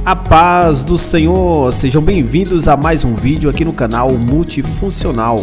A paz do Senhor, sejam bem-vindos a mais um vídeo aqui no canal Multifuncional.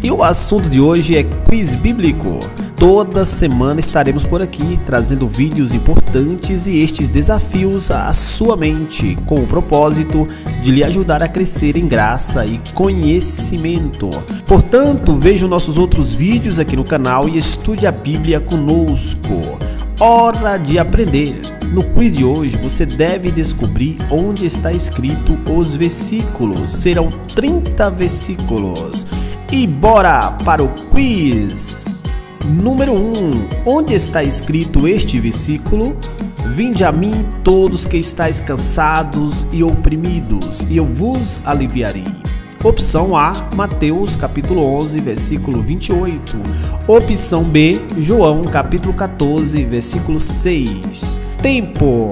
E o assunto de hoje é quiz bíblico. Toda semana estaremos por aqui trazendo vídeos importantes e estes desafios à sua mente, com o propósito de lhe ajudar a crescer em graça e conhecimento. Portanto, veja nossos outros vídeos aqui no canal e estude a Bíblia conosco. Hora de aprender! No quiz de hoje você deve descobrir onde está escrito os versículos. Serão 30 versículos. E bora para o quiz! Número 1. Onde está escrito este versículo? Vinde a mim todos que estáis cansados e oprimidos, e eu vos aliviarei. Opção A, Mateus capítulo 11, versículo 28. Opção B, João capítulo 14, versículo 6. Tempo.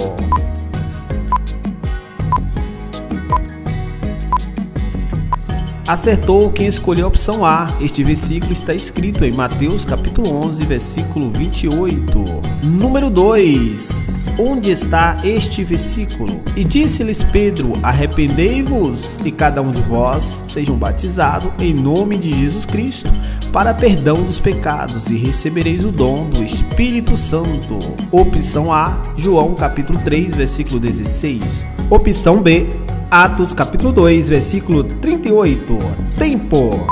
Acertou quem escolheu a opção A. Este versículo está escrito em Mateus capítulo 11, versículo 28. Número 2. Onde está este versículo? E disse-lhes Pedro: arrependei-vos e cada um de vós sejam batizados em nome de Jesus Cristo para perdão dos pecados e recebereis o dom do Espírito Santo. Opção A, João capítulo 3, versículo 16. Opção B, Atos capítulo 2, versículo 38. Tempo.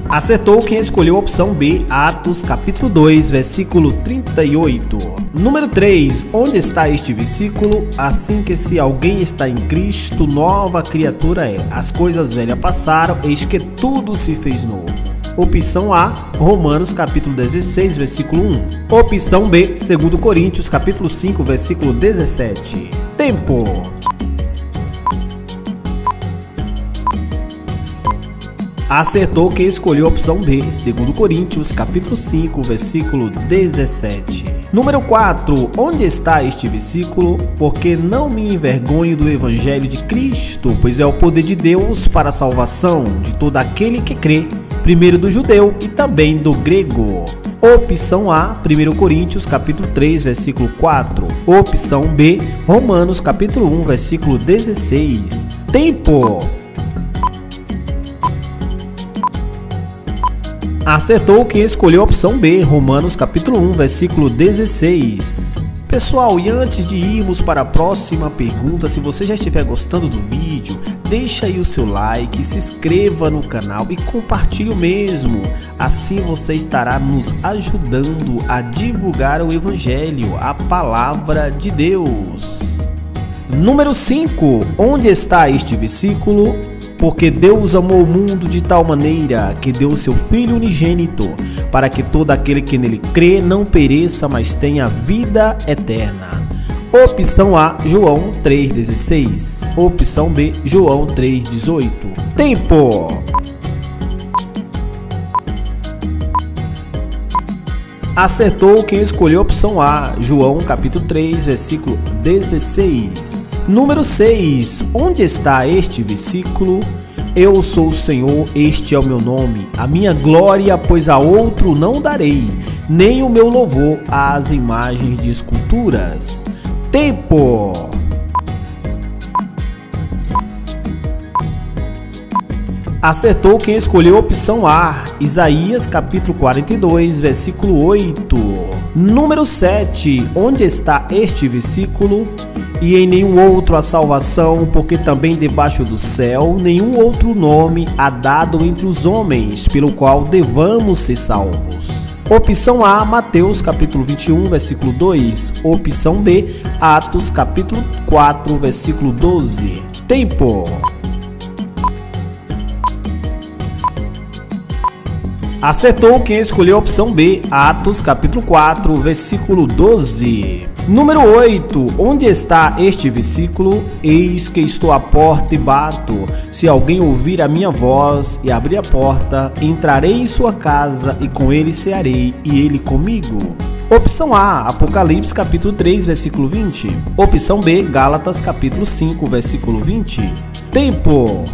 Acertou quem escolheu a opção B, Atos capítulo 2, versículo 38. Número 3. Onde está este versículo? Assim que se alguém está em Cristo, nova criatura é. As coisas velhas passaram, eis que tudo se fez novo. Opção A, Romanos capítulo 16, versículo 1. Opção B, 2 Coríntios capítulo 5, versículo 17. Tempo. Acertou quem escolheu a opção B, 2 Coríntios capítulo 5, versículo 17. Número 4. Onde está este versículo? Porque não me envergonho do evangelho de Cristo, pois é o poder de Deus para a salvação de todo aquele que crê, primeiro do judeu e também do grego. Opção A, 1 Coríntios capítulo 3, versículo 4. Opção B, Romanos capítulo 1, versículo 16. Tempo. Acertou quem escolheu a opção B, Romanos capítulo 1, versículo 16. Pessoal, e antes de irmos para a próxima pergunta, se você já estiver gostando do vídeo, deixa aí o seu like, se inscreva no canal e compartilhe o mesmo. Assim você estará nos ajudando a divulgar o Evangelho, a Palavra de Deus. Número 5. Onde está este versículo? Porque Deus amou o mundo de tal maneira que deu o seu Filho unigênito, para que todo aquele que nele crê não pereça, mas tenha vida eterna. Opção A, João 3,16. Opção B, João 3,18. Tempo. Acertou quem escolheu a opção A, João capítulo 3, versículo 16. Número 6. Onde está este versículo? Eu sou o Senhor, este é o meu nome. A minha glória, pois a outro não darei, nem o meu louvor às imagens de esculturas. Tempo. Acertou quem escolheu a opção A, Isaías capítulo 42, versículo 8. Número 7. Onde está este versículo? E em nenhum outro há salvação, porque também debaixo do céu nenhum outro nome há dado entre os homens, pelo qual devamos ser salvos. Opção A, Mateus capítulo 21, versículo 2. Opção B, Atos capítulo 4, versículo 12. Tempo. Acertou quem escolheu a opção B, Atos capítulo 4, versículo 12. Número 8. Onde está este versículo? Eis que estou à porta e bato. Se alguém ouvir a minha voz e abrir a porta, entrarei em sua casa e com ele cearei e ele comigo. Opção A, Apocalipse capítulo 3, versículo 20. Opção B, Gálatas capítulo 5, versículo 20. Tempo.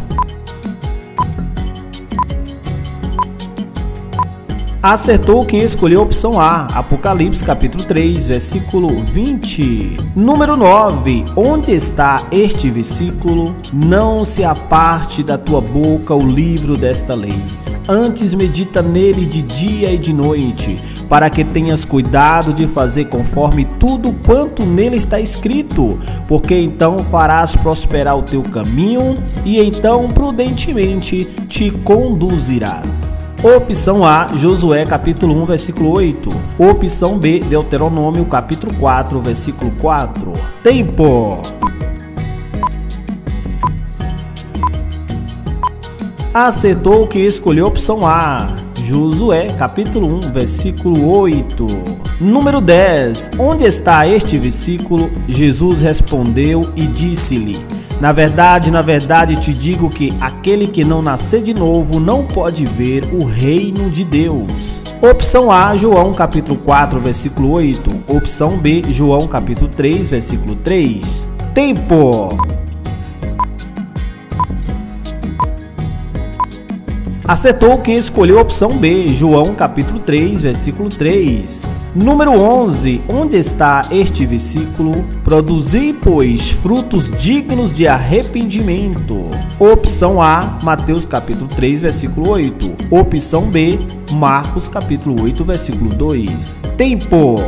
Acertou quem escolheu a opção A, Apocalipse capítulo 3, versículo 20. Número 9. Onde está este versículo? Não se aparte da tua boca o livro desta lei. Antes medita nele de dia e de noite, para que tenhas cuidado de fazer conforme tudo quanto nele está escrito, porque então farás prosperar o teu caminho e então prudentemente te conduzirás. Opção A, Josué capítulo 1, versículo 8. Opção B, Deuteronômio capítulo 4, versículo 4. Tempo! Acertou quem escolheu a opção A, Josué capítulo 1, versículo 8. Número 10. Onde está este versículo? Jesus respondeu e disse-lhe: na verdade te digo que aquele que não nascer de novo não pode ver o reino de Deus. Opção A, João capítulo 4, versículo 8. Opção B, João capítulo 3, versículo 3. Tempo! Acertou quem escolheu a opção B, João capítulo 3, versículo 3. Número 11. Onde está este versículo? Produzi, pois, frutos dignos de arrependimento. Opção A, Mateus capítulo 3, versículo 8. Opção B, Marcos capítulo 8, versículo 2. Tempo!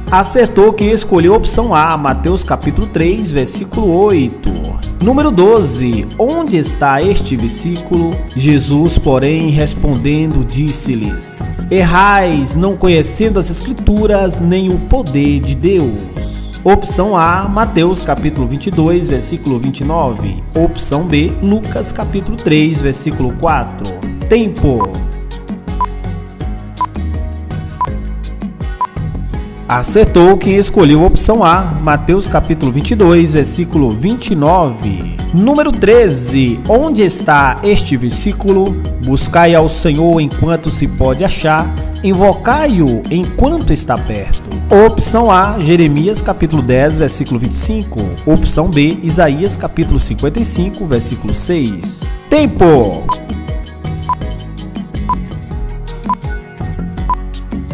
Acertou quem escolheu a opção A, Mateus capítulo 3, versículo 8. Número 12. Onde está este versículo? Jesus, porém, respondendo, disse-lhes: errais, não conhecendo as Escrituras, nem o poder de Deus. Opção A, Mateus capítulo 22, versículo 29. Opção B, Lucas capítulo 3, versículo 4. Tempo! Acertou quem escolheu a opção A, Mateus capítulo 22, versículo 29. Número 13. Onde está este versículo? Buscai ao Senhor enquanto se pode achar, invocai-o enquanto está perto. Opção A, Jeremias capítulo 10, versículo 25. Opção B, Isaías capítulo 55, versículo 6. Tempo!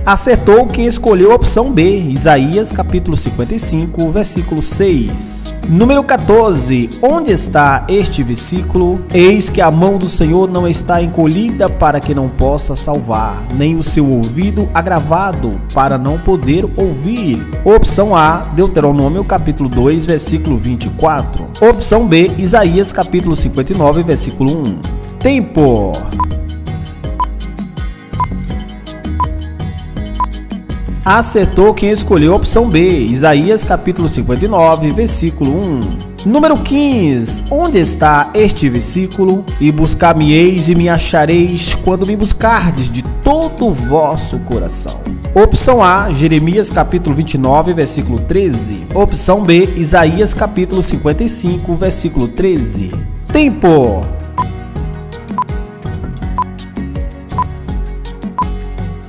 Acertou quem escolheu a opção B, Isaías capítulo 55, versículo 6. Número 14. Onde está este versículo? Eis que a mão do Senhor não está encolhida para que não possa salvar, nem o seu ouvido agravado para não poder ouvir. Opção A, Deuteronômio capítulo 2, versículo 24. Opção B, Isaías capítulo 59, versículo 1. Tempo! Acertou quem escolheu a opção B, Isaías capítulo 59, versículo 1. Número 15. Onde está este versículo? E buscar-me-eis e me achareis quando me buscardes de todo o vosso coração. Opção A, Jeremias capítulo 29, versículo 13. Opção B, Isaías capítulo 55, versículo 13. Tempo!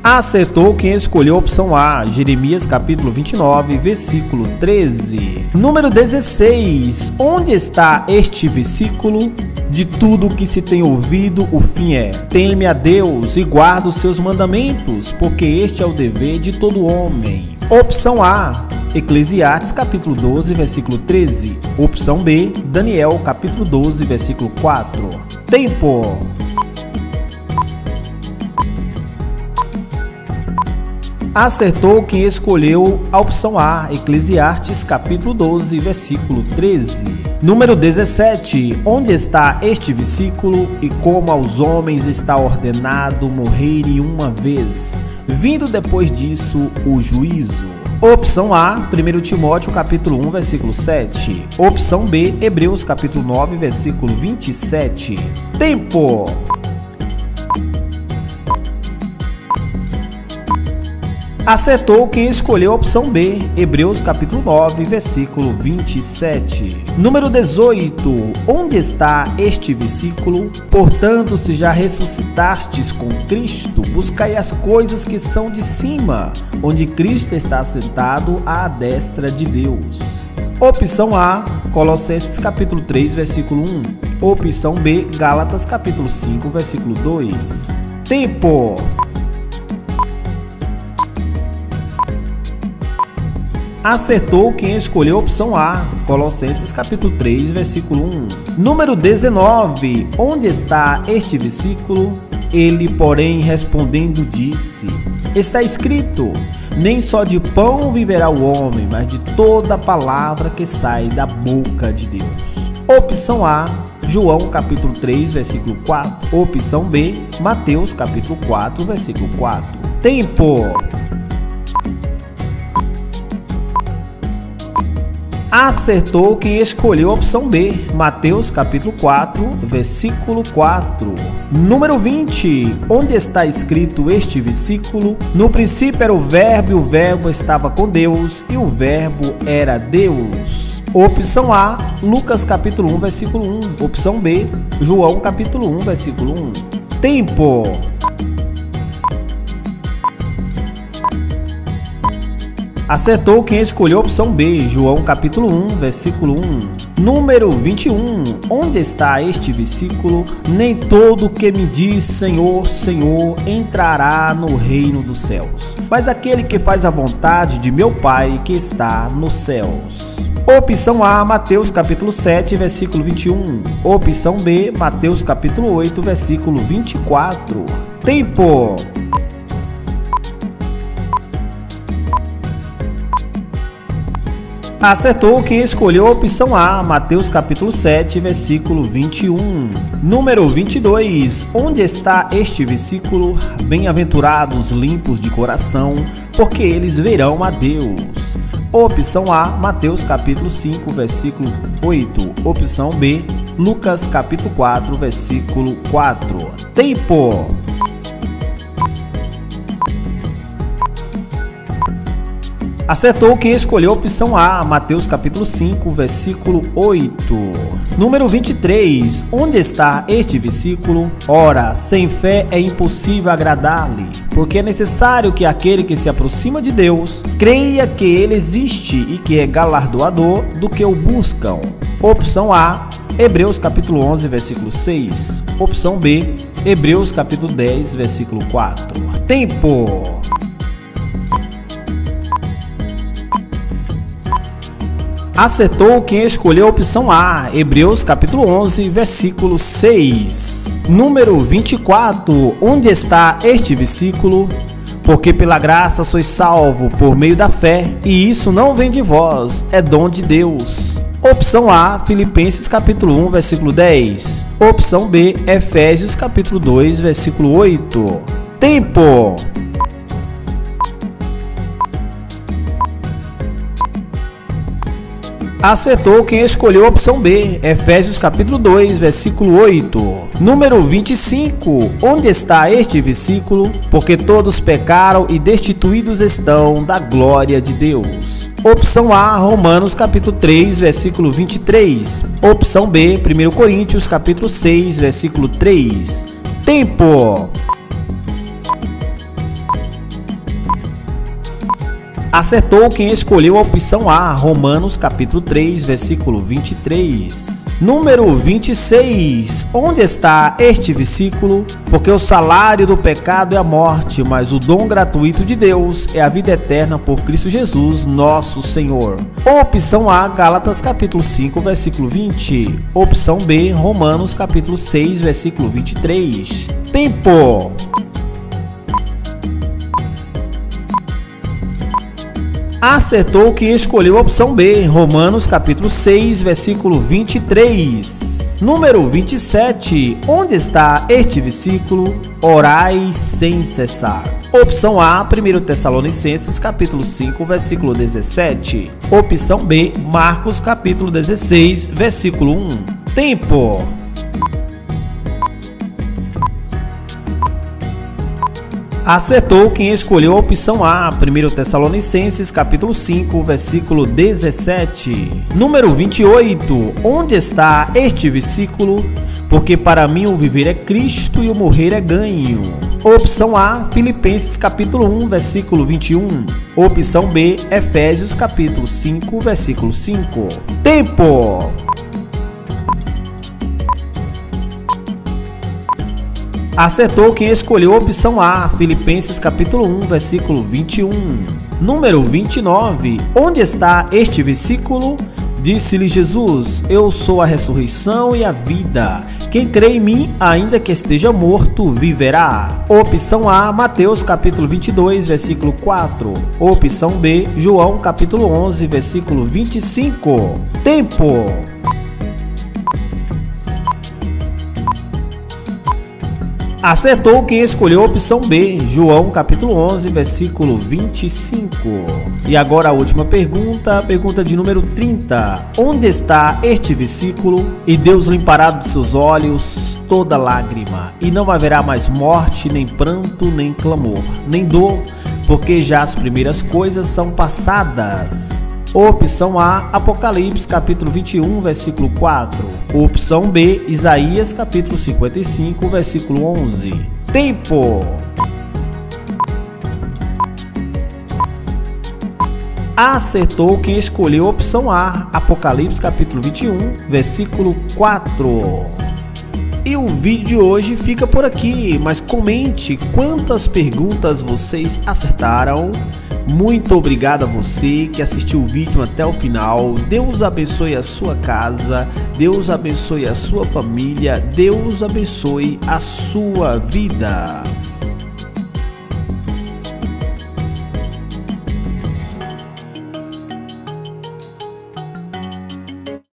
Acertou quem escolheu a opção A, Jeremias capítulo 29, versículo 13. Número 16. Onde está este versículo? De tudo que se tem ouvido, o fim é: teme a Deus e guarda os seus mandamentos, porque este é o dever de todo homem. Opção A, Eclesiastes capítulo 12, versículo 13. Opção B, Daniel capítulo 12, versículo 4. Tempo! Acertou quem escolheu a opção A, Eclesiastes capítulo 12, versículo 13. Número 17. Onde está este versículo? E como aos homens está ordenado morrerem uma vez, vindo depois disso o juízo. Opção A, 1 Timóteo capítulo 1, versículo 7. Opção B, Hebreus capítulo 9, versículo 27. Tempo! Acertou quem escolheu a opção B, Hebreus capítulo 9, versículo 27. Número 18. Onde está este versículo? Portanto, se já ressuscitastes com Cristo, buscai as coisas que são de cima, onde Cristo está sentado à destra de Deus. Opção A, Colossenses capítulo 3, versículo 1. Opção B, Gálatas capítulo 5, versículo 2. Tempo! Acertou quem escolheu a opção A, Colossenses capítulo 3, versículo 1. Número 19. Onde está este versículo? Ele, porém, respondendo, disse: está escrito, nem só de pão viverá o homem, mas de toda palavra que sai da boca de Deus. Opção A, João capítulo 3, versículo 4. Opção B, Mateus capítulo 4, versículo 4. Tempo! Acertou quem escolheu a opção B, Mateus capítulo 4, versículo 4. Número 20. Onde está escrito este versículo? No princípio era o verbo, e o verbo estava com Deus, e o verbo era Deus. Opção A, Lucas capítulo 1, versículo 1. Opção B, João capítulo 1, versículo 1. Tempo! Acertou quem escolheu a opção B, João capítulo 1, versículo 1. Número 21. Onde está este versículo? Nem todo que me diz Senhor, Senhor, entrará no reino dos céus, mas aquele que faz a vontade de meu Pai que está nos céus. Opção A, Mateus capítulo 7, versículo 21. Opção B, Mateus capítulo 8, versículo 24. Tempo! Acertou quem escolheu a opção A, Mateus capítulo 7, versículo 21. Número 22. Onde está este versículo? Bem-aventurados limpos de coração, porque eles verão a Deus. Opção A, Mateus capítulo 5, versículo 8. Opção B, Lucas capítulo 4, versículo 4. Tempo! Acertou quem escolheu a opção A, Mateus capítulo 5, versículo 8. Número 23. Onde está este versículo? Ora, sem fé é impossível agradar-lhe, porque é necessário que aquele que se aproxima de Deus creia que ele existe e que é galardoador do que o buscam. Opção A, Hebreus capítulo 11, versículo 6. Opção B, Hebreus capítulo 10, versículo 4. Tempo! Acertou quem escolheu a opção A, Hebreus capítulo 11, versículo 6. Número 24. Onde está este versículo? Porque pela graça sois salvo por meio da fé, e isso não vem de vós, é dom de Deus. Opção A, Filipenses capítulo 1, versículo 10. Opção B, Efésios capítulo 2, versículo 8. Tempo! Acertou quem escolheu a opção B, Efésios capítulo 2, versículo 8. Número 25. Onde está este versículo? Porque todos pecaram e destituídos estão da glória de Deus. Opção A, Romanos capítulo 3, versículo 23. Opção B, 1 Coríntios capítulo 6, versículo 3. Tempo! Acertou quem escolheu a opção A, Romanos capítulo 3, versículo 23. Número 26. Onde está este versículo? Porque o salário do pecado é a morte, mas o dom gratuito de Deus é a vida eterna por Cristo Jesus, nosso Senhor. Opção A, Gálatas capítulo 5, versículo 20. Opção B, Romanos capítulo 6, versículo 23. Tempo! Acertou quem escolheu a opção B, Romanos capítulo 6, versículo 23. Número 27. Onde está este versículo? Orai sem cessar. Opção A, 1 Tessalonicenses capítulo 5, versículo 17. Opção B, Marcos capítulo 16, versículo 1. Tempo! Acertou quem escolheu a opção A, 1 Tessalonicenses capítulo 5, versículo 17. Número 28. Onde está este versículo? Porque para mim o viver é Cristo e o morrer é ganho. Opção A, Filipenses capítulo 1, versículo 21. Opção B, Efésios capítulo 5, versículo 5. Tempo! Acertou quem escolheu a opção A, Filipenses capítulo 1, versículo 21. Número 29. Onde está este versículo? Disse-lhe Jesus: Eu sou a ressurreição e a vida. Quem crê em mim, ainda que esteja morto, viverá. Opção A, Mateus capítulo 22, versículo 4. Opção B, João capítulo 11, versículo 25. Tempo! Acertou quem escolheu a opção B, João capítulo 11, versículo 25. E agora a última pergunta, pergunta de número 30. Onde está este versículo? E Deus limpará dos seus olhos toda lágrima, e não haverá mais morte, nem pranto, nem clamor, nem dor, porque já as primeiras coisas são passadas. Opção A, Apocalipse capítulo 21, versículo 4. Opção B, Isaías capítulo 55, versículo 11. Tempo! Acertou quem escolheu a opção A, Apocalipse capítulo 21, versículo 4. E o vídeo de hoje fica por aqui, mas comente quantas perguntas vocês acertaram. Muito obrigado a você que assistiu o vídeo até o final. Deus abençoe a sua casa, Deus abençoe a sua família, Deus abençoe a sua vida.